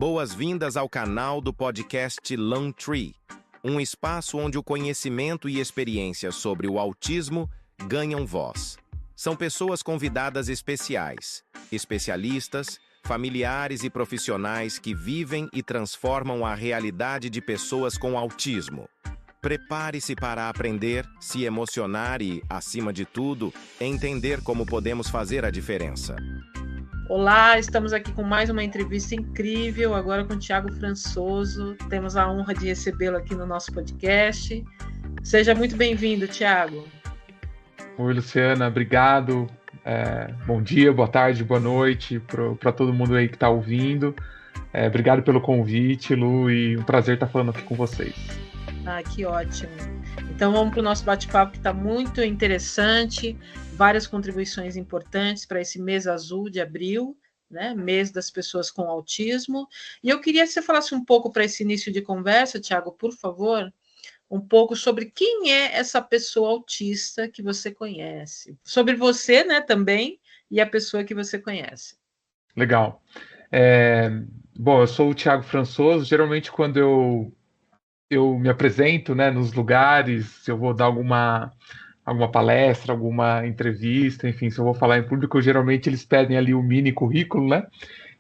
Boas-vindas ao canal do podcast Learn Tree, um espaço onde o conhecimento e experiência sobre o autismo ganham voz. São pessoas convidadas especiais, especialistas, familiares e profissionais que vivem e transformam a realidade de pessoas com autismo. Prepare-se para aprender, se emocionar e, acima de tudo, entender como podemos fazer a diferença. Olá, estamos aqui com mais uma entrevista incrível, agora com o Thiago Françoso. Temos a honra de recebê-lo aqui no nosso podcast. Seja muito bem-vindo, Thiago. Oi, Luciana, obrigado. Bom dia, boa tarde, boa noite para todo mundo aí que está ouvindo. Obrigado pelo convite, Lu, e um prazer estar falando aqui com vocês. Ah, que ótimo. Então vamos para o nosso bate-papo que está muito interessante, várias contribuições importantes para esse mês azul de abril, né? Mês das pessoas com autismo. E eu queria que você falasse um pouco para esse início de conversa, Thiago, por favor, um pouco sobre quem é essa pessoa autista que você conhece. Sobre você, né, também, e a pessoa que você conhece. Legal. Bom, eu sou o Thiago Françoso. Geralmente, quando eu me apresento, né, nos lugares, se eu vou dar alguma palestra, alguma entrevista, enfim, se eu vou falar em público, geralmente eles pedem ali o mini currículo, né?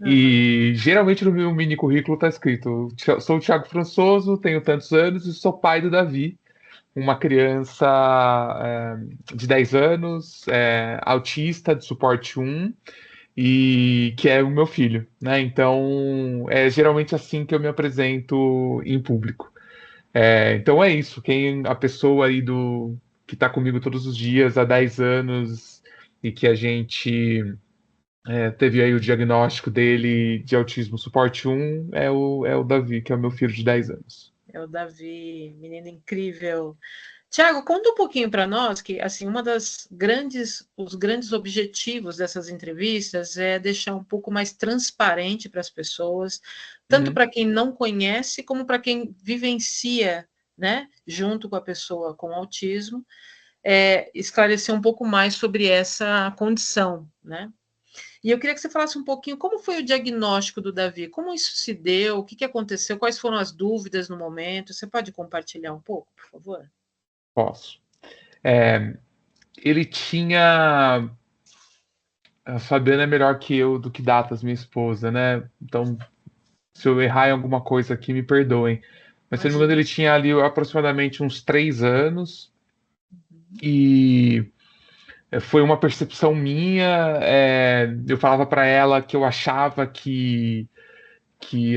E geralmente no meu mini currículo está escrito: sou o Thiago Françoso, tenho tantos anos e sou pai do Davi, uma criança de 10 anos, autista de suporte 1, e que é o meu filho, né? Então é geralmente assim que eu me apresento em público. Então é isso, a pessoa aí que está comigo todos os dias há 10 anos e que a gente teve aí o diagnóstico dele de autismo suporte 1 é o Davi, que é o meu filho de 10 anos. É o Davi, menino incrível. Tiago, conta um pouquinho para nós que, assim, os grandes objetivos dessas entrevistas é deixar um pouco mais transparente para as pessoas, tanto para quem não conhece, como para quem vivencia, né, junto com a pessoa com autismo, esclarecer um pouco mais sobre essa condição, né? E eu queria que você falasse um pouquinho como foi o diagnóstico do Davi, como isso se deu, o que aconteceu, quais foram as dúvidas no momento. Você pode compartilhar um pouco, por favor? Posso. Ele tinha... A Fabiana é melhor que eu do que datas, minha esposa, né? Então, se eu errar em alguma coisa aqui, me perdoem. Mas, se não me engano, ele tinha ali aproximadamente uns 3 anos. E foi uma percepção minha. Eu falava para ela que eu achava que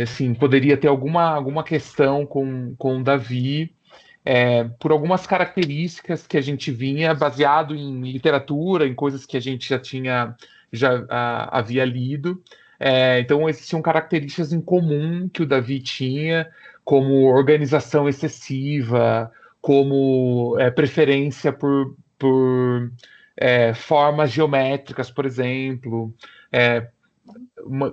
assim, poderia ter alguma questão com o Davi, por algumas características que a gente vinha baseado em literatura, em coisas que a gente havia lido. Então existiam características em comum que o Davi tinha, como organização excessiva, como preferência por formas geométricas, por exemplo,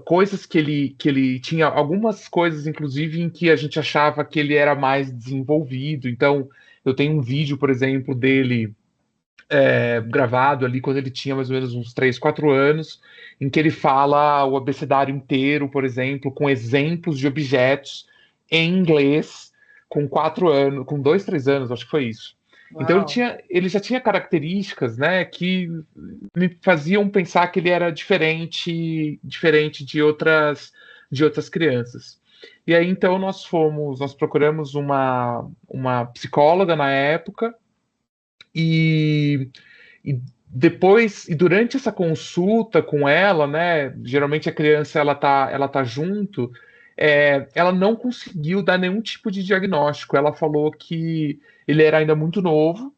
coisas que ele tinha, algumas coisas, inclusive, em que a gente achava que ele era mais desenvolvido. Então, eu tenho um vídeo, por exemplo, dele gravado ali quando ele tinha mais ou menos uns 3, 4 anos, em que ele fala o abecedário inteiro, por exemplo, com exemplos de objetos em inglês, com 4 anos, com 2, 3 anos, acho que foi isso. Uau. Então ele já tinha características, né, que me faziam pensar que ele era diferente de outras crianças. E aí então nós procuramos uma psicóloga na época, e depois, e durante essa consulta com ela, né, geralmente a criança ela tá junto, ela não conseguiu dar nenhum tipo de diagnóstico. Ela falou que ele era ainda muito novo,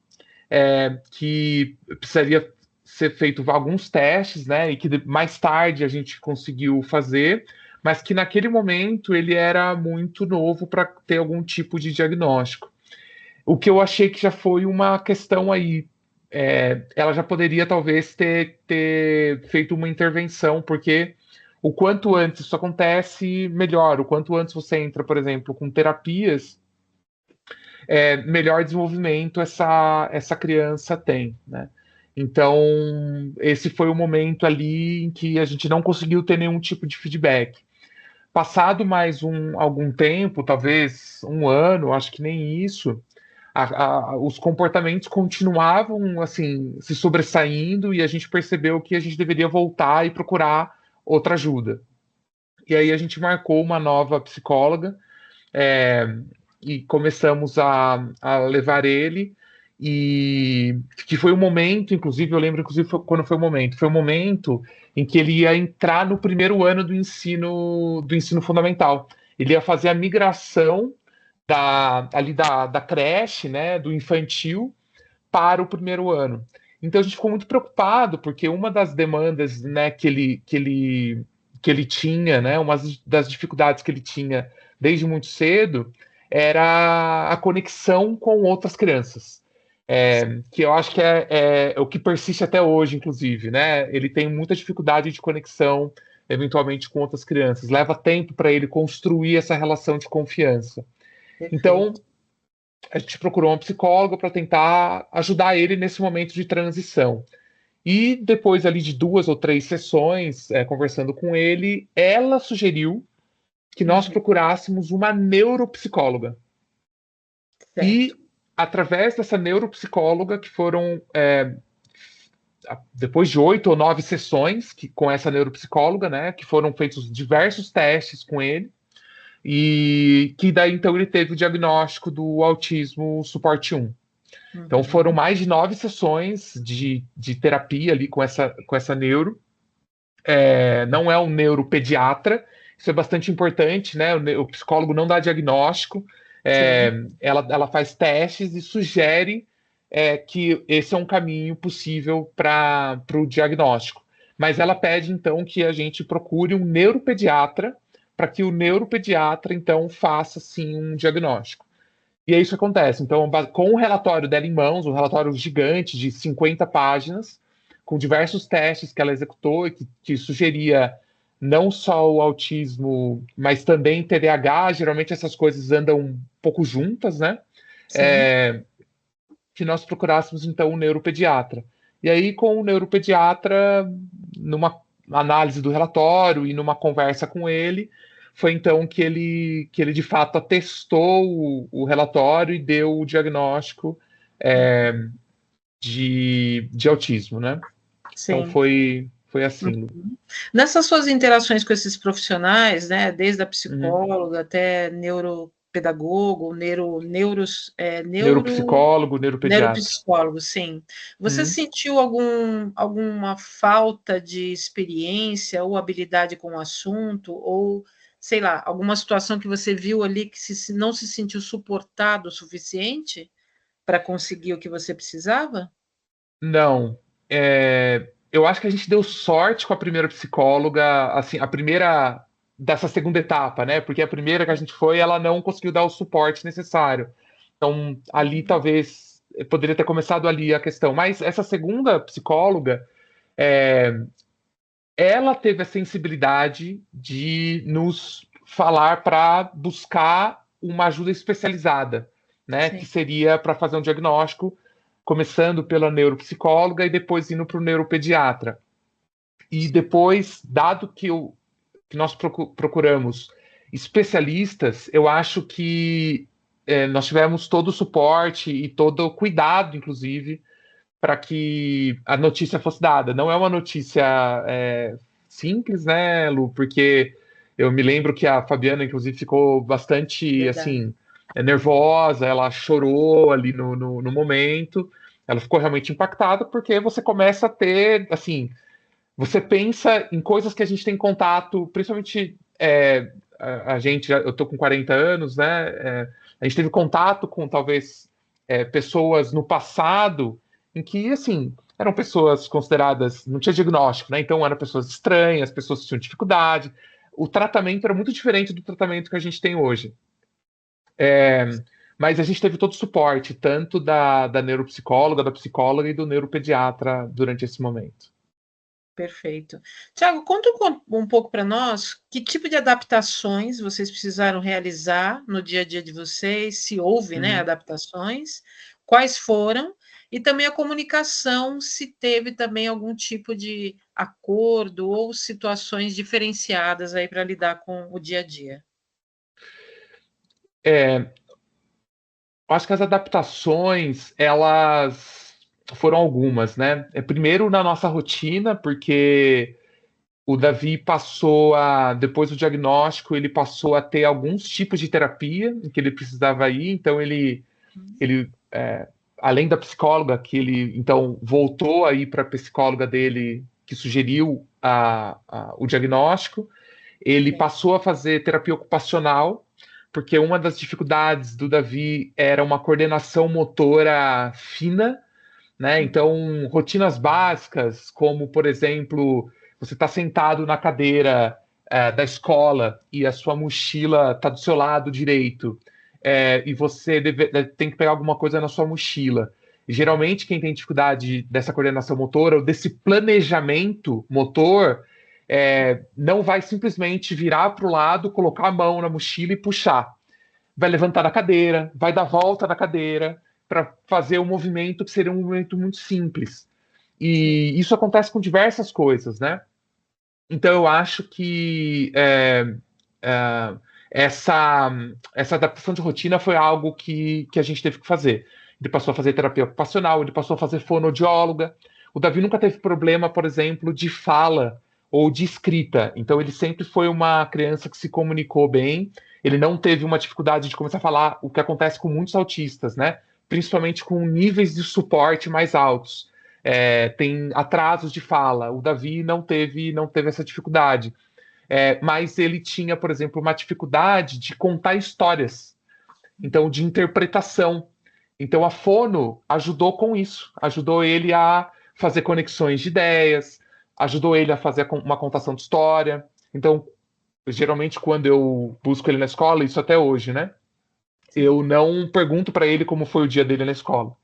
que precisaria ser feito alguns testes, né, e que mais tarde a gente conseguiu fazer, mas que naquele momento ele era muito novo para ter algum tipo de diagnóstico. O que eu achei que já foi uma questão aí. Ela já poderia talvez ter feito uma intervenção, porque o quanto antes isso acontece, melhor. O quanto antes você entra, por exemplo, com terapias, melhor desenvolvimento essa criança tem, né? Então, esse foi o momento ali em que a gente não conseguiu ter nenhum tipo de feedback. Passado mais algum tempo, talvez um ano, acho que nem isso, os comportamentos continuavam assim se sobressaindo e a gente percebeu que a gente deveria voltar e procurar outra ajuda. E aí a gente marcou uma nova psicóloga, é, e começamos a levar ele, e que foi um momento, inclusive, eu lembro inclusive quando foi o momento em que ele ia entrar no primeiro ano do ensino fundamental. Ele ia fazer a migração da creche, né, do infantil, para o primeiro ano. Então a gente ficou muito preocupado, porque uma das demandas, né, que ele tinha, né, uma das dificuldades que ele tinha desde muito cedo, era a conexão com outras crianças. Que eu acho que é o que persiste até hoje, inclusive, né? Ele tem muita dificuldade de conexão, eventualmente, com outras crianças. Leva tempo para ele construir essa relação de confiança. Perfeito. Então, a gente procurou uma psicóloga para tentar ajudar ele nesse momento de transição. E depois ali de 2 ou 3 sessões, conversando com ele, ela sugeriu que nós procurássemos uma neuropsicóloga. Certo. E através dessa neuropsicóloga, que foram depois de 8 ou 9 sessões com essa neuropsicóloga, né, que foram feitos diversos testes com ele, e que daí então ele teve o diagnóstico do autismo suporte 1. Então foram mais de 9 sessões de terapia ali com essa neuro. Não é um neuropediatra, isso é bastante importante, né? O psicólogo não dá diagnóstico, ela faz testes e sugere que esse é um caminho possível para o diagnóstico. Mas ela pede, então, que a gente procure um neuropediatra, para que o neuropediatra, então, faça, sim, um diagnóstico. E é isso que acontece. Então, com o relatório dela em mãos, um relatório gigante de 50 páginas, com diversos testes que ela executou e que sugeria não só o autismo, mas também TDAH, geralmente essas coisas andam um pouco juntas, né? Que nós procurássemos, então, um neuropediatra. E aí, com o neuropediatra, numa análise do relatório e numa conversa com ele, foi então que ele de fato atestou o relatório e deu o diagnóstico de autismo, né? Sim. Então foi assim. Nessas suas interações com esses profissionais, né, desde a psicóloga até neuropedagogo, neuropsicólogo, neuropediatra. Neuropsicólogo, sim. Você sentiu alguma falta de experiência ou habilidade com o assunto, ou, sei lá, alguma situação que você viu ali que não se sentiu suportado o suficiente para conseguir o que você precisava? Não. Eu acho que a gente deu sorte com a primeira psicóloga, assim, a primeira dessa segunda etapa, né? Porque a primeira que a gente foi, ela não conseguiu dar o suporte necessário. Então, ali talvez poderia ter começado ali a questão. Mas essa segunda psicóloga, ela teve a sensibilidade de nos falar para buscar uma ajuda especializada, né? Sim. Que seria para fazer um diagnóstico, começando pela neuropsicóloga e depois indo para o neuropediatra. E depois, dado que nós procuramos especialistas, eu acho que nós tivemos todo o suporte e todo o cuidado, inclusive, para que a notícia fosse dada. Não é uma notícia simples, né, Lu? Porque eu me lembro que a Fabiana, inclusive, ficou bastante, assim, nervosa, ela chorou ali no momento, ela ficou realmente impactada, porque você começa a ter, assim, você pensa em coisas que a gente tem contato, principalmente a gente, eu tô com 40 anos, né, a gente teve contato com, talvez, pessoas no passado em que, assim, eram pessoas consideradas, não tinha diagnóstico, né, então eram pessoas estranhas, pessoas que tinham dificuldade, o tratamento era muito diferente do tratamento que a gente tem hoje. Mas a gente teve todo o suporte, tanto da neuropsicóloga, da psicóloga e do neuropediatra durante esse momento. Perfeito. Tiago, conta um pouco para nós que tipo de adaptações vocês precisaram realizar no dia a dia de vocês, se houve, né, adaptações, quais foram, E também a comunicação, se teve também algum tipo de acordo ou situações diferenciadas aí para lidar com o dia a dia. Acho que as adaptações, elas foram algumas, né? Primeiro na nossa rotina, porque o Davi depois do diagnóstico, ele passou a ter alguns tipos de terapia em que ele precisava ir, então ele além da psicóloga, que ele então voltou a ir para a psicóloga dele, que sugeriu o diagnóstico, ele passou a fazer terapia ocupacional, porque uma das dificuldades do Davi era uma coordenação motora fina, né? Então, rotinas básicas, como, por exemplo, você está sentado na cadeira da escola e a sua mochila está do seu lado direito, e você tem que pegar alguma coisa na sua mochila. Geralmente, quem tem dificuldade dessa coordenação motora, ou desse planejamento motor, não vai simplesmente virar para o lado, colocar a mão na mochila e puxar. Vai levantar da cadeira, vai dar volta na cadeira para fazer um movimento que seria um movimento muito simples. E isso acontece com diversas coisas, né? Então eu acho que essa adaptação de rotina foi algo que a gente teve que fazer. Ele passou a fazer terapia ocupacional, ele passou a fazer fonoaudióloga. O Davi nunca teve problema, por exemplo, de fala ou de escrita. Então ele sempre foi uma criança que se comunicou bem. Ele não teve uma dificuldade de começar a falar, o que acontece com muitos autistas, né? Principalmente com níveis de suporte mais altos. Tem atrasos de fala. O Davi não teve essa dificuldade. Mas ele tinha, por exemplo, uma dificuldade de contar histórias. Então, de interpretação. Então, a fono ajudou com isso. Ajudou ele a fazer conexões de ideias, ajudou ele a fazer uma contação de história. Então, geralmente, quando eu busco ele na escola, isso até hoje, né? Eu não pergunto para ele como foi o dia dele na escola.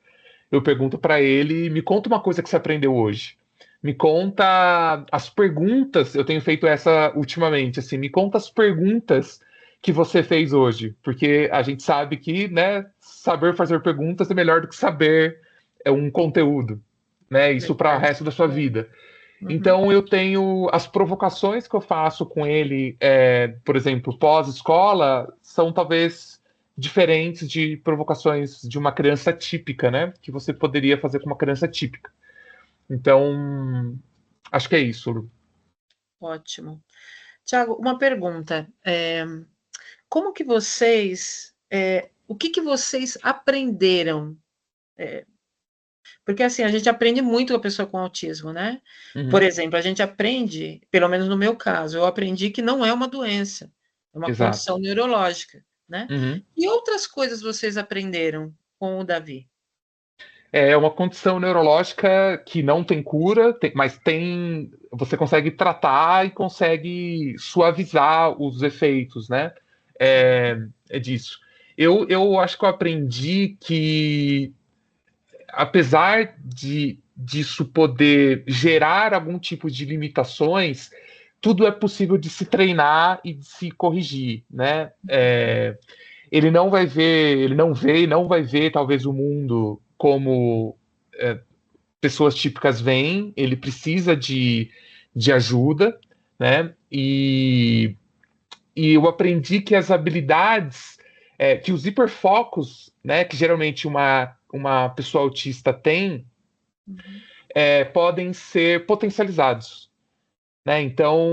Eu pergunto para ele, me conta uma coisa que você aprendeu hoje. Me conta as perguntas, eu tenho feito essa ultimamente, assim, me conta as perguntas que você fez hoje, porque a gente sabe que, né, saber fazer perguntas é melhor do que saber um conteúdo, né, isso para o resto da sua vida. Então eu tenho as provocações que eu faço com ele, por exemplo, pós-escola, são talvez diferentes de provocações de uma criança típica, né, que você poderia fazer com uma criança típica. Então, acho que é isso, Lu. Ótimo. Tiago, uma pergunta. Como que vocês... o que vocês aprenderam? Porque, assim, a gente aprende muito com a pessoa com autismo, né? Por exemplo, a gente aprende, pelo menos no meu caso, eu aprendi que não é uma doença, é uma condição neurológica, né? E outras coisas vocês aprenderam com o Davi? É uma condição neurológica que não tem cura, mas você consegue tratar e consegue suavizar os efeitos, né? É disso. Eu acho que eu aprendi que, apesar disso poder gerar algum tipo de limitações, tudo é possível de se treinar e de se corrigir, né? Ele não vai ver talvez o mundo como pessoas típicas veem, ele precisa de ajuda, né? E eu aprendi que as habilidades, que os hiperfocos, né, que geralmente uma pessoa autista tem, podem ser potencializados. Né? Então,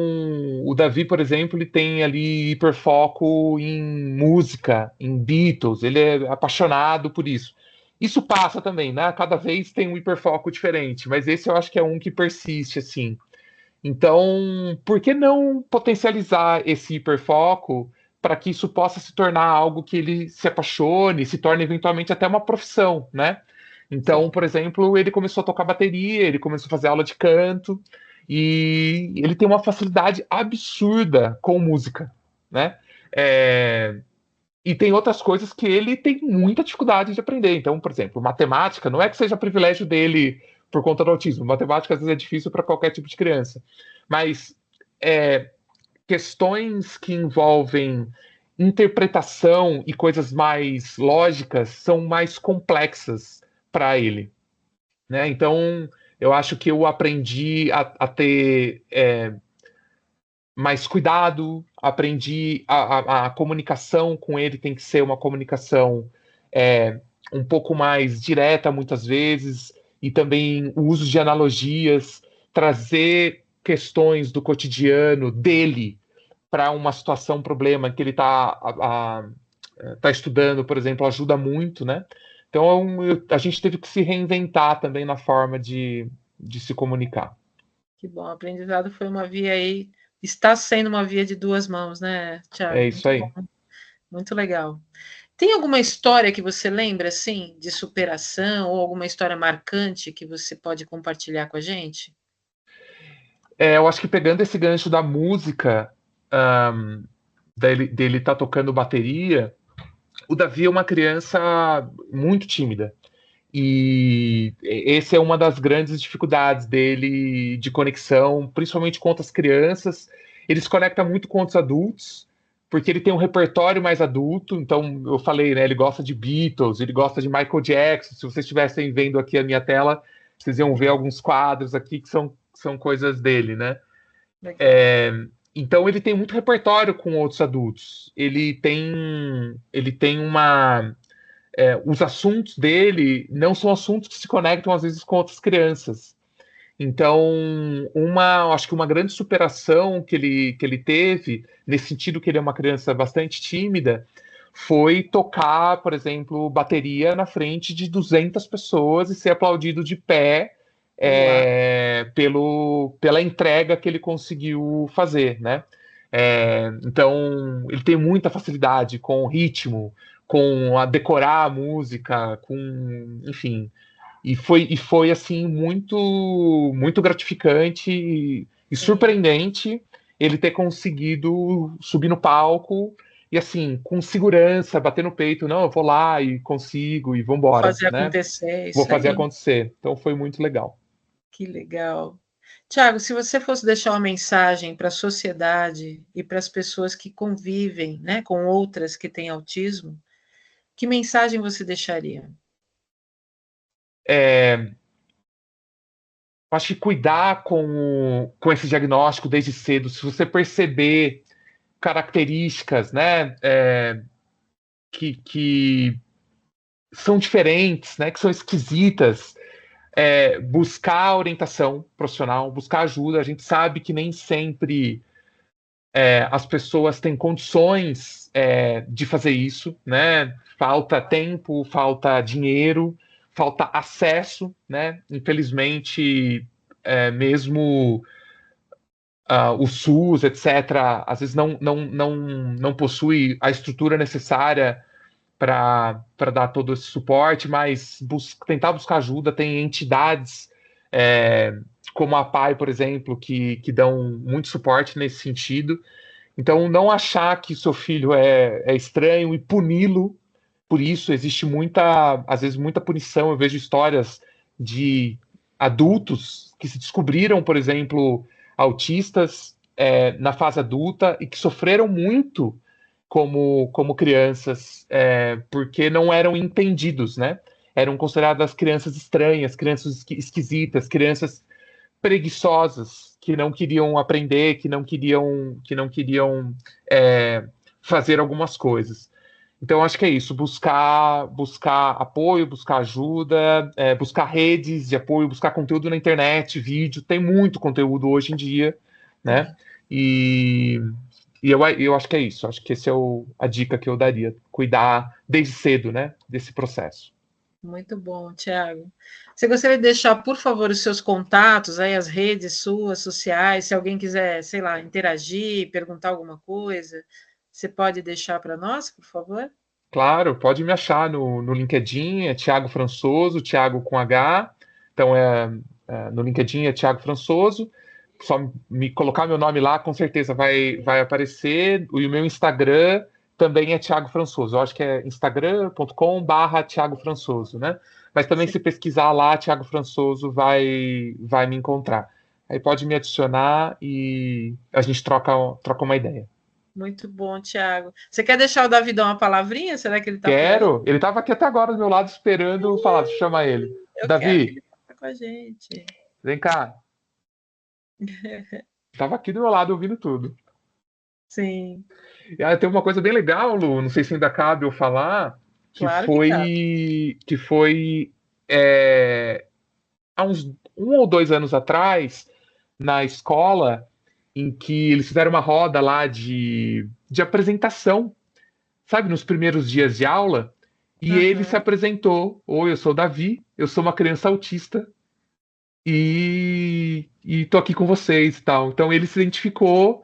o Davi, por exemplo, ele tem ali hiperfoco em música, em Beatles, ele é apaixonado por isso. Isso passa também, né? Cada vez tem um hiperfoco diferente, mas esse eu acho que é um que persiste, assim. Então, por que não potencializar esse hiperfoco para que isso possa se tornar algo que ele se apaixone, se torne eventualmente até uma profissão, né? Então, por exemplo, ele começou a tocar bateria, ele começou a fazer aula de canto, e ele tem uma facilidade absurda com música, né? E tem outras coisas que ele tem muita dificuldade de aprender. Então, por exemplo, matemática, não é que seja privilégio dele por conta do autismo. Matemática, às vezes, é difícil para qualquer tipo de criança. Mas questões que envolvem interpretação e coisas mais lógicas são mais complexas para ele. né? Então, eu acho que eu aprendi a ter mais cuidado, aprendi a comunicação com ele tem que ser uma comunicação um pouco mais direta, muitas vezes, e também o uso de analogias, trazer questões do cotidiano dele para uma situação, um problema que ele está tá estudando, por exemplo, ajuda muito, né? Então, a gente teve que se reinventar também na forma de se comunicar. Que bom, o aprendizado foi uma via aí, está sendo uma via de duas mãos, né, É Tiago? isso Muito bom, aí. muito legal. Tem alguma história que você lembra, assim, de superação ou alguma história marcante que você pode compartilhar com a gente? Eu acho que pegando esse gancho da música, um, dele tá tocando bateria, o Davi é uma criança muito tímida. E essa é uma das grandes dificuldades dele de conexão, principalmente com outras crianças. Ele se conecta muito com outros adultos, porque ele tem um repertório mais adulto. Então, eu falei, né? Ele gosta de Beatles, ele gosta de Michael Jackson. Se vocês estivessem vendo aqui a minha tela, vocês iam ver alguns quadros aqui que são coisas dele, né? Legal. Então ele tem muito repertório com outros adultos. Ele tem os assuntos dele não são assuntos que se conectam às vezes com outras crianças. Então, acho que uma grande superação que ele teve, nesse sentido que ele é uma criança bastante tímida, foi tocar, por exemplo, bateria na frente de 200 pessoas e ser aplaudido de pé Uau. pela entrega que ele conseguiu fazer, né? Então, ele tem muita facilidade com o ritmo, com a decorar a música, enfim. E foi assim muito gratificante e Sim. surpreendente ele ter conseguido subir no palco e assim, com segurança, bater no peito, não, eu vou lá e consigo e Vou vambora, fazer né? acontecer, Vou isso fazer aí. acontecer. Então foi muito legal. Que legal. Tiago, se você fosse deixar uma mensagem para a sociedade e para as pessoas que convivem, né, com outras que têm autismo, que mensagem você deixaria? É, acho que cuidar com esse diagnóstico desde cedo, se você perceber características, né, que são diferentes, né, que são esquisitas, buscar orientação profissional, buscar ajuda. A gente sabe que nem sempre as pessoas têm condições de fazer isso, né? Falta tempo, falta dinheiro, falta acesso, né? Infelizmente, mesmo o SUS, etc., às vezes não possui a estrutura necessária para dar todo esse suporte, mas tentar buscar ajuda. Tem entidades como a PAI, por exemplo, que dão muito suporte nesse sentido. Então, não achar que seu filho é estranho e puni-lo por isso. Existe às vezes, muita punição. Eu vejo histórias de adultos que se descobriram, por exemplo, autistas na fase adulta e que sofreram muito como crianças, porque não eram entendidos, né? Eram consideradas crianças estranhas, crianças esquisitas, crianças preguiçosas que não queriam aprender, que não queriam fazer algumas coisas. Então, acho que é isso: buscar apoio, buscar ajuda, buscar redes de apoio, buscar conteúdo na internet, vídeo. Tem muito conteúdo hoje em dia, né? Sim. E eu acho que é isso. Acho que essa é a dica que eu daria: cuidar desde cedo, né, desse processo. Muito bom, Tiago. Você gostaria de deixar, por favor, os seus contatos, aí, as redes suas, sociais, se alguém quiser, sei lá, interagir, perguntar alguma coisa, você pode deixar para nós, por favor? Claro, pode me achar no LinkedIn, é Thiago Françoso, Thiago com H. Então, no LinkedIn é Thiago Françoso. Só me colocar meu nome lá, com certeza vai aparecer. E o meu Instagram também é Thiago Françoso. Eu acho que é instagram.com/Thiago Françoso, né? Mas também, Sim. se pesquisar lá, Thiago Françoso vai me encontrar. Aí pode me adicionar e a gente troca uma ideia. Muito bom, Tiago. Você quer deixar o Davidão uma palavrinha? Será que ele está por aí? Quero. Ele estava aqui até agora do meu lado esperando falar. Deixa eu chamar ele. Eu quero que Davi, ele faça com com a gente. Vem cá. Tava aqui do meu lado ouvindo tudo. Sim, E aí tem uma coisa bem legal, Lu, não sei se ainda cabe eu falar, que claro que cabe. foi há uns 1 ou 2 anos atrás, na escola, em que eles fizeram uma roda lá de apresentação, sabe, nos primeiros dias de aula, e ele se Aham. apresentou: oi, eu sou o Davi, eu sou uma criança autista e tô aqui com vocês e tal. Então ele se identificou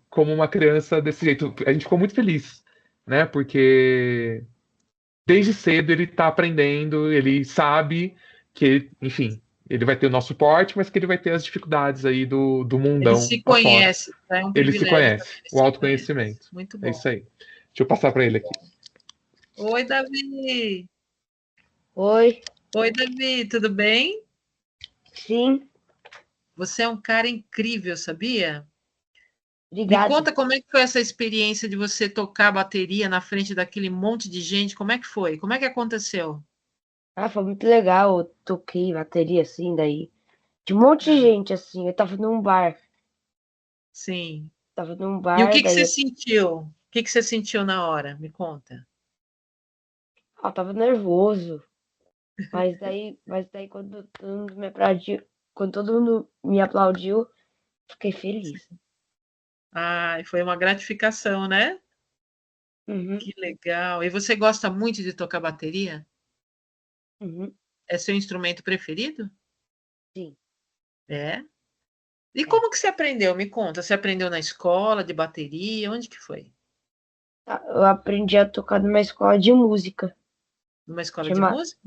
como uma criança desse jeito. A gente ficou muito feliz, né? Porque desde cedo ele tá aprendendo, ele sabe que, enfim, ele vai ter o nosso suporte, mas que ele vai ter as dificuldades aí do Ele mundão se afora. conhece, tá? É um Ele se privilégio também, conhece, ele o se conhece. autoconhecimento. Muito É bom. isso aí. Deixa eu passar para ele aqui. Oi, Davi. Oi, Oi, Davi, tudo bem? sim, Você é um cara incrível, sabia? Me obrigado. conta como é que foi essa experiência de você tocar bateria na frente daquele monte de gente. Como é que foi? Como é que aconteceu? Ah, foi muito legal. Eu toquei bateria assim, daí. De um monte de Ah, gente, assim. Eu tava num bar. sim. Tava num E o bar, que que daí você eu, sentiu? O que que você sentiu na hora? Me conta. tava nervoso. Mas daí quando todo mundo me aplaudiu, quando todo mundo me aplaudiu, fiquei feliz. Ah, foi uma gratificação, né? Uhum, Que legal. E você gosta muito de tocar bateria? uhum, É seu instrumento preferido? sim. É? E É. como que você aprendeu? Me conta. Você aprendeu na escola de bateria? Onde que foi? Eu aprendi a tocar numa escola de música, Numa escola de chama, música?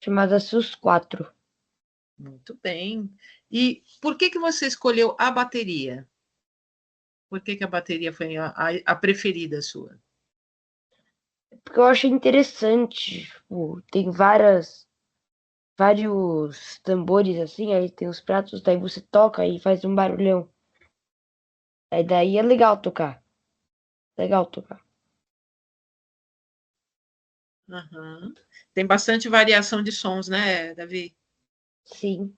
chamada SUS 4. Muito bem. E por que que você escolheu a bateria? Por que que a bateria foi a preferida sua? Porque eu achei interessante. Tipo, tem vários tambores assim, aí tem os pratos, daí você toca e faz um barulhão. Aí daí é legal tocar. Legal tocar. Aham. Tem bastante variação de sons, né, Davi? Sim.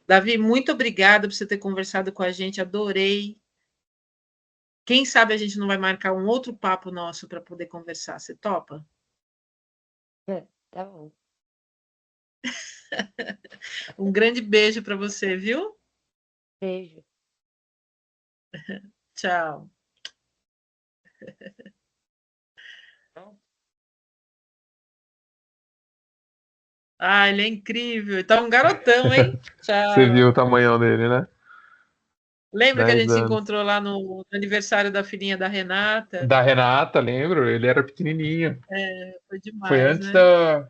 Davi, muito obrigada por você ter conversado com a gente, adorei. Quem sabe a gente não vai marcar um outro papo nosso para poder conversar. Você topa? Tá bom. Um grande beijo para você, viu? Beijo. Tchau. Ah, ele é incrível. Tá um garotão, hein? Você viu Tchau. o tamanhão dele, né? Lembra que a 10 gente se anos. encontrou lá no aniversário da filhinha da Renata? Da Renata, lembro, ele era pequenininho. Foi Foi demais, antes né? da.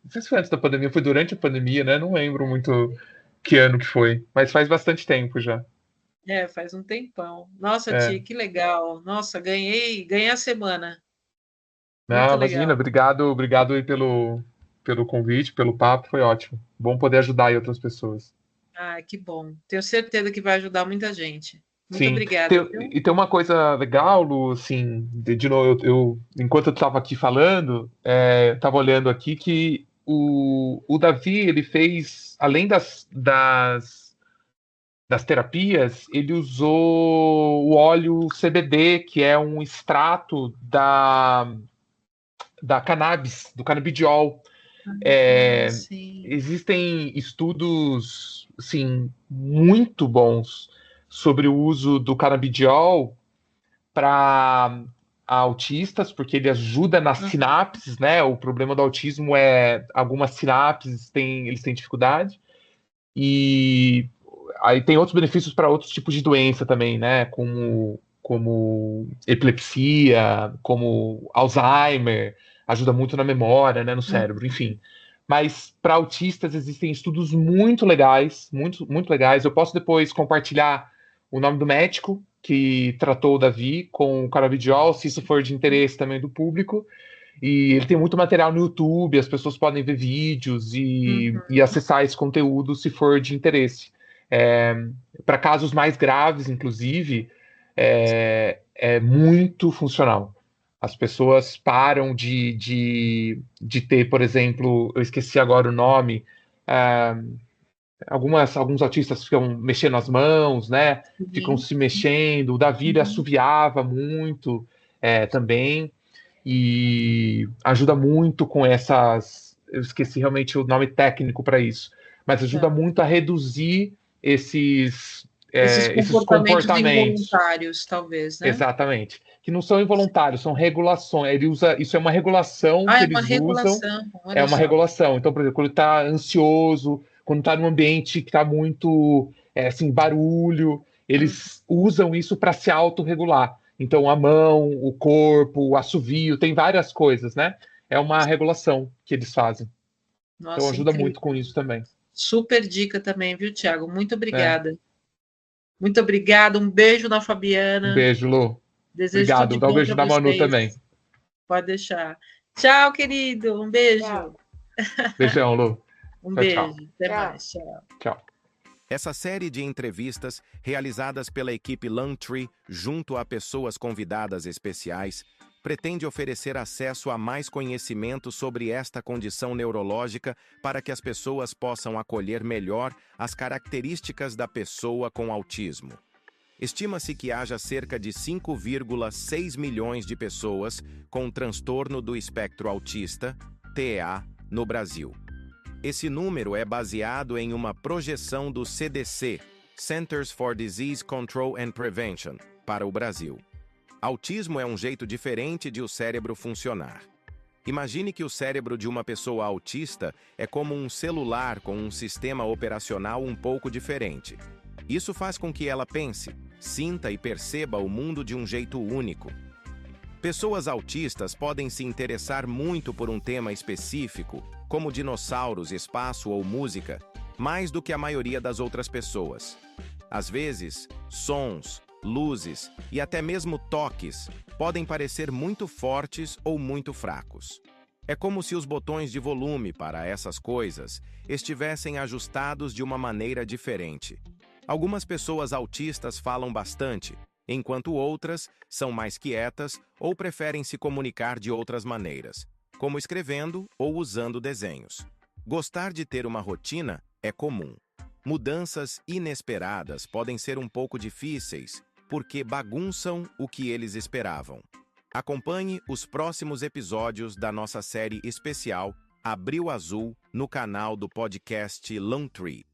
Não sei se foi antes da pandemia, foi durante a pandemia, né? Não lembro muito que ano que foi, mas faz bastante tempo já. Faz um tempão. Nossa, É. tia, que legal. Nossa, ganhei a semana. Não, Muito imagina, legal. obrigado aí pelo convite, pelo papo, foi ótimo. Bom poder ajudar aí outras pessoas. Ah, que bom. Tenho certeza que vai ajudar muita gente. Muito Sim, obrigada, viu? e tem uma coisa legal, Lu, assim, de novo, enquanto eu estava aqui falando, estava olhando aqui que o Davi, ele fez, além das terapias, ele usou o óleo CBD, que é um extrato da cannabis, do canabidiol. Ah, É, sim. existem estudos, assim, muito bons sobre o uso do canabidiol para autistas, porque ele ajuda nas Aham. sinapses, né? O problema do autismo é algumas sinapses eles têm dificuldade. E aí tem outros benefícios para outros tipos de doença também, né? Como epilepsia, como Alzheimer, ajuda muito na memória, né? No cérebro, enfim. Mas para autistas existem estudos muito legais, muito, muito legais. Eu posso depois compartilhar o nome do médico que tratou o Davi com o canabidiol, se isso for de interesse também do público. E ele tem muito material no YouTube, as pessoas podem ver vídeos Uhum. e acessar esse conteúdo se for de interesse. É, para casos mais graves, inclusive, é muito funcional. As pessoas param de ter, por exemplo, eu esqueci agora o nome, ah, alguns autistas ficam mexendo as mãos, né? Ficam se mexendo. O Davi ele assoviava muito também e ajuda muito com essas. Eu esqueci realmente o nome técnico para isso, mas ajuda muito a reduzir esses comportamentos comportamentos. involuntários, talvez, né? Exatamente. Que não são involuntários, são regulações. Ele usa, isso é uma regulação que eles usam. É uma regulação. Então, por exemplo, quando ele está ansioso, quando está num ambiente que está muito assim, barulho, eles usam isso para se autorregular. Então, a mão, o corpo, o assovio, tem várias coisas, né? É uma regulação que eles fazem. Nossa, então, ajuda incrível. muito com isso também. Super dica também, viu, Thiago? Muito obrigada. Muito obrigada. Um beijo na Fabiana. Um beijo, Lu. Desejo Obrigado. tudo de Dá um bom beijo na Manu vocês. também. Pode deixar. Tchau, querido. Um beijo. Tchau. Beijão, Lu. Um Tchau, beijo. tchau. Até Tchau. mais. Tchau. Tchau. Essa série de entrevistas, realizadas pela equipe Langtree junto a pessoas convidadas especiais, pretende oferecer acesso a mais conhecimento sobre esta condição neurológica para que as pessoas possam acolher melhor as características da pessoa com autismo. Estima-se que haja cerca de 5,6 milhões de pessoas com transtorno do espectro autista, TEA, no Brasil. Esse número é baseado em uma projeção do CDC, Centers for Disease Control and Prevention, para o Brasil. Autismo é um jeito diferente de o cérebro funcionar. Imagine que o cérebro de uma pessoa autista é como um celular com um sistema operacional um pouco diferente. Isso faz com que ela pense, sinta e perceba o mundo de um jeito único. Pessoas autistas podem se interessar muito por um tema específico, como dinossauros, espaço ou música, mais do que a maioria das outras pessoas. Às vezes, sons, luzes e até mesmo toques podem parecer muito fortes ou muito fracos. É como se os botões de volume para essas coisas estivessem ajustados de uma maneira diferente. Algumas pessoas autistas falam bastante, enquanto outras são mais quietas ou preferem se comunicar de outras maneiras, como escrevendo ou usando desenhos. Gostar de ter uma rotina é comum. Mudanças inesperadas podem ser um pouco difíceis, porque bagunçam o que eles esperavam. Acompanhe os próximos episódios da nossa série especial Abril Azul no canal do podcast Langtree.